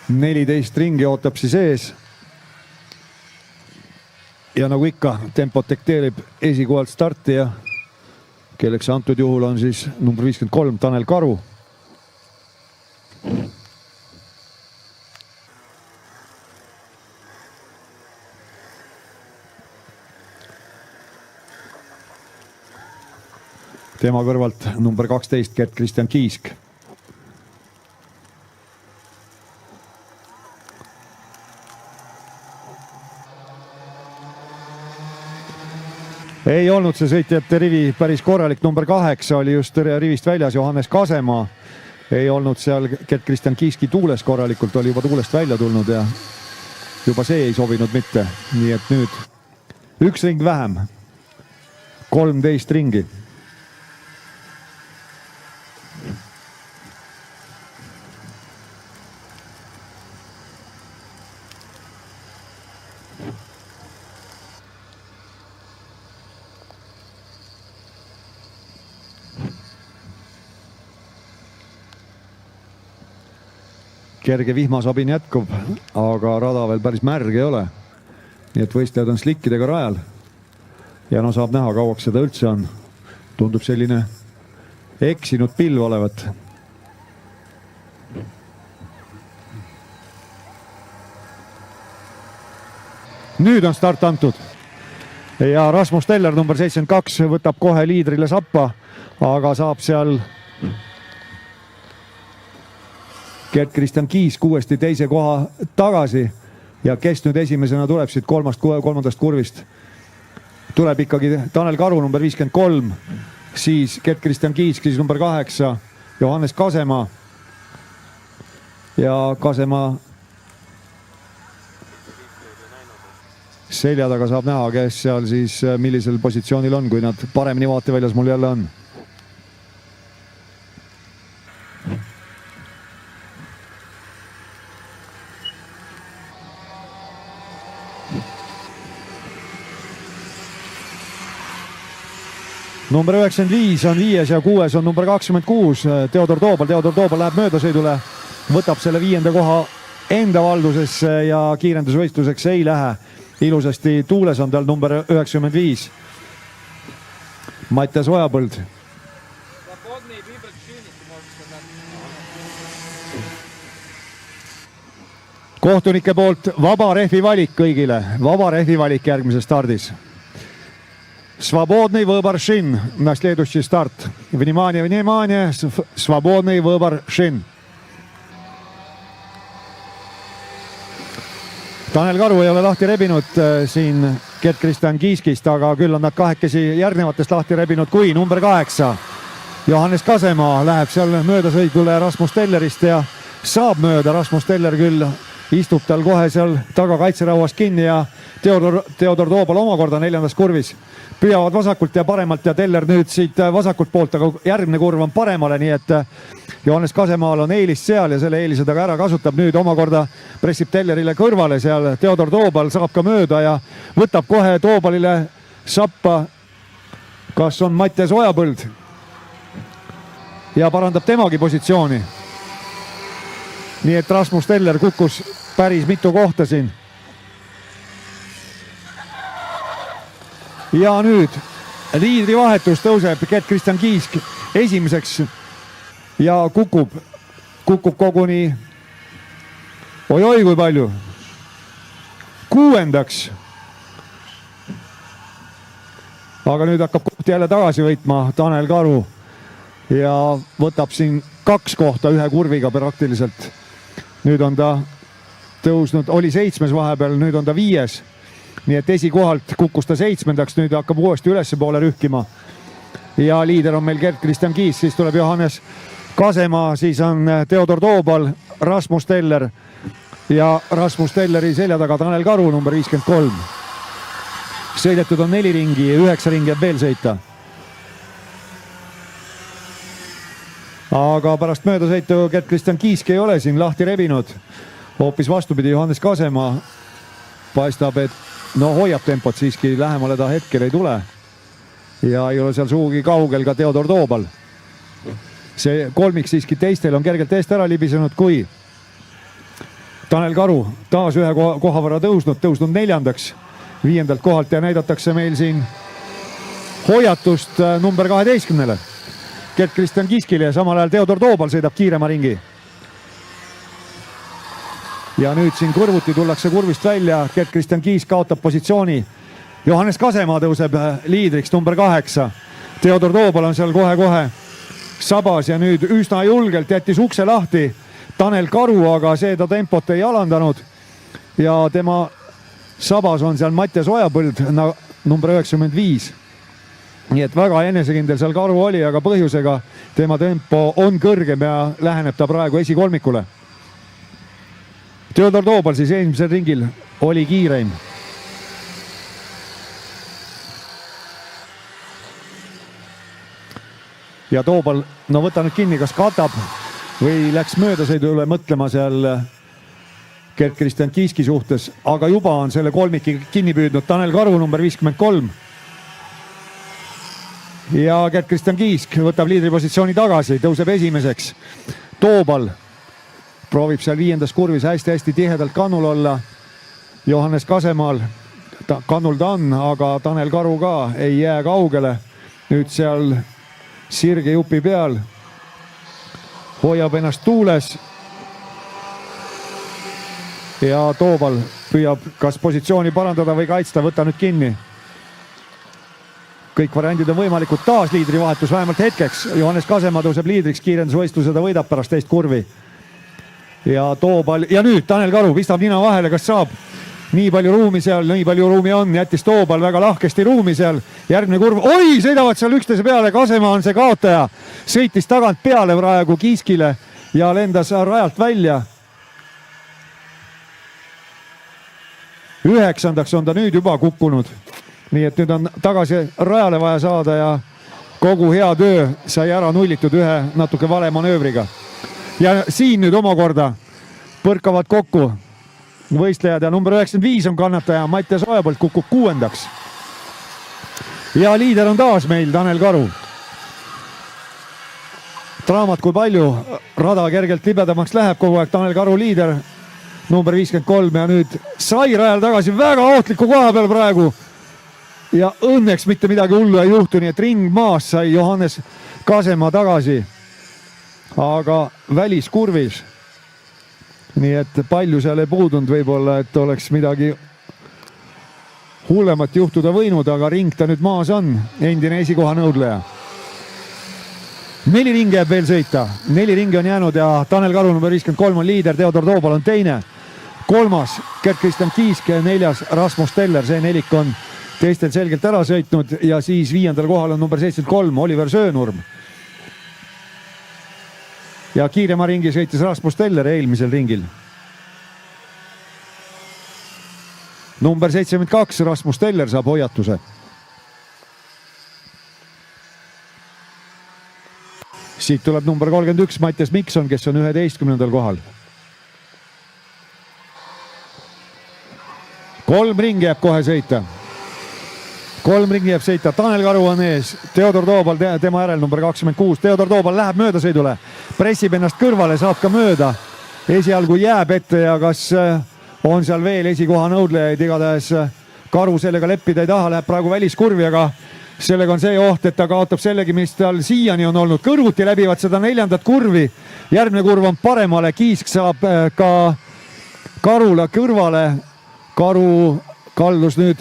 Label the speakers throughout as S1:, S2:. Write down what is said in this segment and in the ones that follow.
S1: 14 ringi ootab siis ees. Ja nagu ikka, tempot tekteerib esikohalt starti ja kelleks antud juhul on siis number 53 Tanel Karu. Tema kõrvalt number 12 Gert-Christian Kiisk. Ei olnud see sõitjate rivi päris korralik. Number 8 oli just rivist väljas Johannes Kasemaa. Ei olnud seal Gert-Christian Kiiski tuules korralikult, oli juba tuulest välja tulnud ja juba see ei sobinud mitte. Nii et nüüd üks ring vähem. 13 ringi. Kerge vihmasabin jätkub, aga rada veel päris märg ei ole. Nii et võistlejad on slikkidega rajal. Ja no saab näha, kauaks seda üldse on. Tundub selline eksinud pilv olevat. Nüüd on start antud. Ja Rasmus Teller, number 72, võtab kohe liidrile sappa, aga saab seal Gert-Christian Kiisk uuesti teise koha tagasi ja kes nüüd esimesena tuleb siit kolmandast kurvist. Tuleb ikkagi Tanel Karu number 53, siis Gert-Christian Kiisk, siis number 8 Johannes Kasemaa. Ja Kasemaa selja taga saab näha, kes seal siis millisel positsioonil on, kui nad paremini vaateväljas mul jälle on. Number 95 on 5 ja 6 on number 26 Teodor Toobal. Teodor Toobal läheb möödasõidule, võtab selle 5. koha enda valdusesse ja kiirendusvõistluseks ei lähe. Ilusasti tuules on tal number 95 Mattias Ojapõld. Kohtunike poolt vaba rehvi valik kõigile. Vaba rehvi valik järgmises stardis. Svobodный выбор шин на следующий старт. Внимание, внимание, свободный выбор шин. Tanel Karu ei ole lahti rebinud siin Gert-Christian Kiiskist, aga küll on nad kahekesi järgnevatest lahti rebinud, kui number 8 Johannes Kasemaa läheb seal möödasõidule Rasmus Tellerist ja saab mööda. Rasmus Teller küll istub tal kohe seal taga kaitserauast kinni ja Teodor Toobal omakorda 4. kurvis püüavad vasakult ja paremalt ja Teller nüüd siit vasakult poolt, aga järgmine kurv on paremale, nii et Johannes Kasemaal on eelis seal ja selle eelise taga ära kasutab. Nüüd omakorda pressib Tellerile kõrvale seal Teodor Toobal, saab ka mööda ja võtab kohe Toobalile sappa. Kas on Mattias Ojapõld ja parandab temagi positsiooni. Nii et Rasmus Teller kukkus päris mitu kohta siin. Ja nüüd liidri vahetus, tõuseb Gert-Christian Kiisk esimeseks ja kukub koguni oi kui palju 6. Aga nüüd hakkab kohti jälle tagasi võitma Tanel Karu ja võtab siin 2 kohta ühe kurviga praktiliselt. Nüüd on ta tõusnud, oli 7. vahepeal, nüüd on ta 5. Nii et esikohalt kukkus ta 7. Nüüd hakkab uuesti ülesse poole rühkima. Ja liider on meil Gert-Christian Kiisk, siis tuleb Johannes Kasemaa, siis on Teodor Toobal, Rasmus Teller ja Rasmus Telleri selja taga Tanel Karu number 53. Sõidetud on 4 ringi ja 9 ringi jääb veel sõita. Aga pärast möödasõitu Gert-Christian Kiisk ei ole siin lahti rebinud. Hoopis vastupidi, Johannes Kasemaa paistab, et hoiab tempot siiski, lähemale ta hetkel ei tule. Ja ei ole seal suugi kaugel ka Teodor Toobal. See kolmik siiski teistel on kergelt eest ära libisenud, kui Tanel Karu taas ühe koha võrra tõusnud 4. 5. kohalt ja näidatakse meil siin hoiatust number 12-le. Gert-Christian Kiskile ja samal ajal Theodor Toobal sõidab kiirema ringi. Ja nüüd siin kõrvuti tullakse kurvist välja. Gert-Christian Kiisk kaotab positsiooni. Johannes Kasemaa tõuseb liidriks number 8. Theodor Toobal on seal kohe-kohe sabas ja nüüd üsna julgelt jättis ukse lahti Tanel Karu, aga see ta tempot ei alandanud. Ja tema sabas on seal Mattias Ojapõld number 95. Nii et väga enesekindel seal Karu oli, aga põhjusega tema tempo on kõrgem ja läheneb ta praegu esikolmikule. Theodor Toobal siis eelmisel ringil oli kiireim. Ja Toobal, no võta nüüd kinni, kas katab või läks möödasõidule mõtlema seal Gert-Christian Kiiski suhtes, aga juba on selle kolmiki kinni püüdnud Tanel Karu number 53. Ja Gert-Christian Kiisk võtab liidripositsiooni tagasi, tõuseb esimeseks. Toobal proovib seal 5. kurvis hästi-hästi tihedalt kannul olla. Johannes Kasemaal kannul ta on, aga Tanel Karu ka ei jää kaugele. Nüüd seal sirge jupi peal hoiab ennast tuules. Ja Toobal püüab kas positsiooni parandada või kaitsta, võta nüüd kinni. Kõik variandid on võimalikud, taas liidrivahetus vähemalt hetkeks. Johannes Kasemaa tõuseb liidriks, kiirendusvõistluse ta võidab pärast teist kurvi. Ja Toobal, ja nüüd Tanel Karu pistab nina vahele, kas saab nii palju ruumi seal, nii palju ruumi on, jättis Toobal väga lahkesti ruumi seal. Järgmine kurv, oi, sõidavad seal üksteise peale, Kasemaa on see kaotaja. Sõitis tagant peale praegu Kiiskile ja lendas rajalt välja. 9. on ta nüüd juba kukkunud. Nii et nüüd on tagasi rajale vaja saada ja kogu hea töö sai ära nullitud ühe natuke vale manöövriga. Ja siin nüüd omakorda põrkavad kokku võistlejad ja number 95 on kannataja, Mattias Ojapõld kukub 6. Ja liider on taas meil Tanel Karu. Draamat kui palju, rada kergelt libedamaks läheb kogu aeg, Tanel Karu liider number 53 ja nüüd sai rajal tagasi väga ohtliku koha peal praegu. Ja õnneks mitte midagi hullu ei juhtu, nii et ring maas sai Johannes Kasemaa tagasi. Aga väliskurvis. Nii et palju seal ei puudunud võib-olla, et oleks midagi hullemat juhtuda võinud, aga ring ta nüüd maas on, endine esikoha nõudleja. 4 ringi jääb veel sõita, 4 ringi on jäänud ja Tanel Karu number 53 on liider, Theodor Toobal on teine. 3. Gert-Christian Kiisk, 4. Rasmus Teller, see nelik on teistel selgelt ära sõitnud ja siis 5. kohal on number 73 Oliver Söönurm. Ja kiirema ringi sõitis Rasmus Teller eelmisel ringil. Number 72 Rasmus Teller saab hoiatuse. Siit tuleb number 31 Mattias Mikson, kes on 11. kohal. 3 ringi jääb kohe sõita. 3 ringi jääb sõita, Tanel Karu on ees, Theodor Toobal tema järel number 26. Theodor Toobal läheb möödasõidule, pressib ennast kõrvale, saab ka mööda. Esialgu jääb ette ja kas on seal veel esikoha nõudlejaid, igatahes Karu sellega leppida ei taha, läheb praegu väliskurvi, aga sellega on see oht, et ta kaotab sellegi, mis tal siiani on olnud. Kõrvuti läbivad seda 4. kurvi, järgmine kurv on paremale, Kiisk saab ka Karule kõrvale. Karu kallus nüüd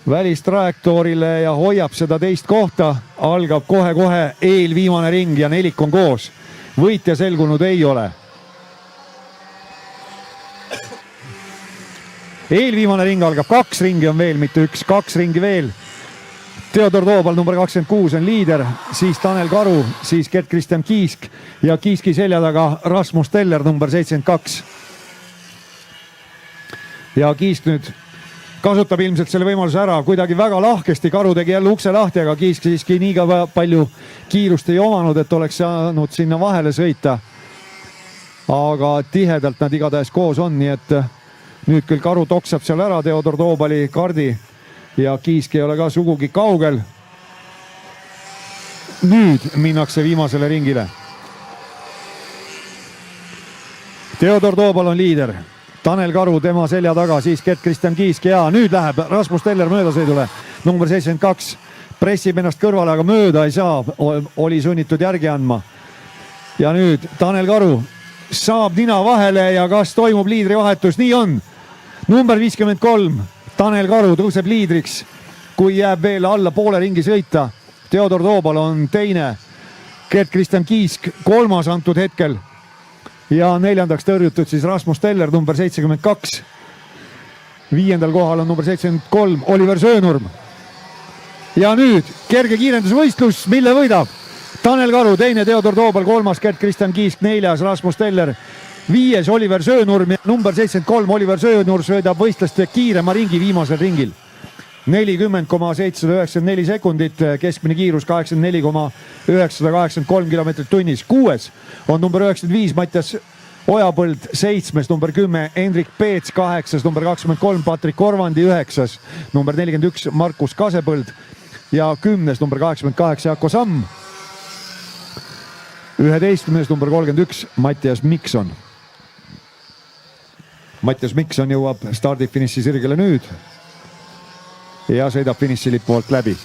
S1: välistrajektoorile ja hoiab seda teist kohta. Algab kohe-kohe eelviimane ring ja nelik on koos. Võitja selgunud ei ole. Eelviimane ring algab, 2 ringi on veel, mitte 1, 2 ringi veel. Theodor Toobal number 26 on liider, siis Tanel Karu, siis Gert-Christian Kiisk ja Kiiski selja taga Rasmus Teller number 72. Ja Kiisk nüüd kasutab ilmselt selle võimaluse ära, kuidagi väga lahkesti. Karu tegi jälle ukse lahti, aga Kiisk siiski nii ka palju kiirust ei omanud, et oleks saanud sinna vahele sõita. Aga tihedalt nad igatahes koos on, nii et nüüd küll Karu toksab seal ära Theodor Toobali kardi ja Kiisk ei ole ka sugugi kaugel. Nüüd minnakse viimasele ringile. Theodor Toobal on liider, Tanel Karu tema selja taga, siis Gert-Kristjan Kiisk ja nüüd läheb Rasmus Teller möödasõidule. Number 72 pressib ennast kõrvale, aga mööda ei saa, oli sunnitud järgi andma. Ja nüüd Tanel Karu saab nina vahele ja kas toimub liidrivahetus? Nii on. Number 53 Tanel Karu tõuseb liidriks, kui jääb veel alla poole ringi sõita. Theodor Toobal on teine, Gert-Kristjan Kiisk kolmas antud hetkel ja neljandaks tõrjutud siis Rasmus Teller, number 72. Viiendal kohal on number 73 Oliver Söönurm. Ja nüüd kerge kiirendusvõistlus, mille võidab Tanel Karu, teine Theodor Toobal, kolmas Gert-Kristjan Kiisk, neljas Rasmus Teller, viies Oliver Söönurm ja number 73 Oliver Söönurm söödab võistluste kiirema ringi viimasel ringil. 40,794 sekundit, keskmine kiirus 84,983 kilomeetrit tunnis. Kuues on number 95 Mattias Ojapõld, seitsmes number 10 Hendrik Peets, kaheksas number 23 Patrik Orvandi, üheksas number 41 Markus Kasepõld ja 10 number 88 Jaako Samm. 11 number 31 Mattias Mikson. Mattias Mikson jõuab stardifiniši sirgele nüüd ja sõidab finišilipu alt läbi.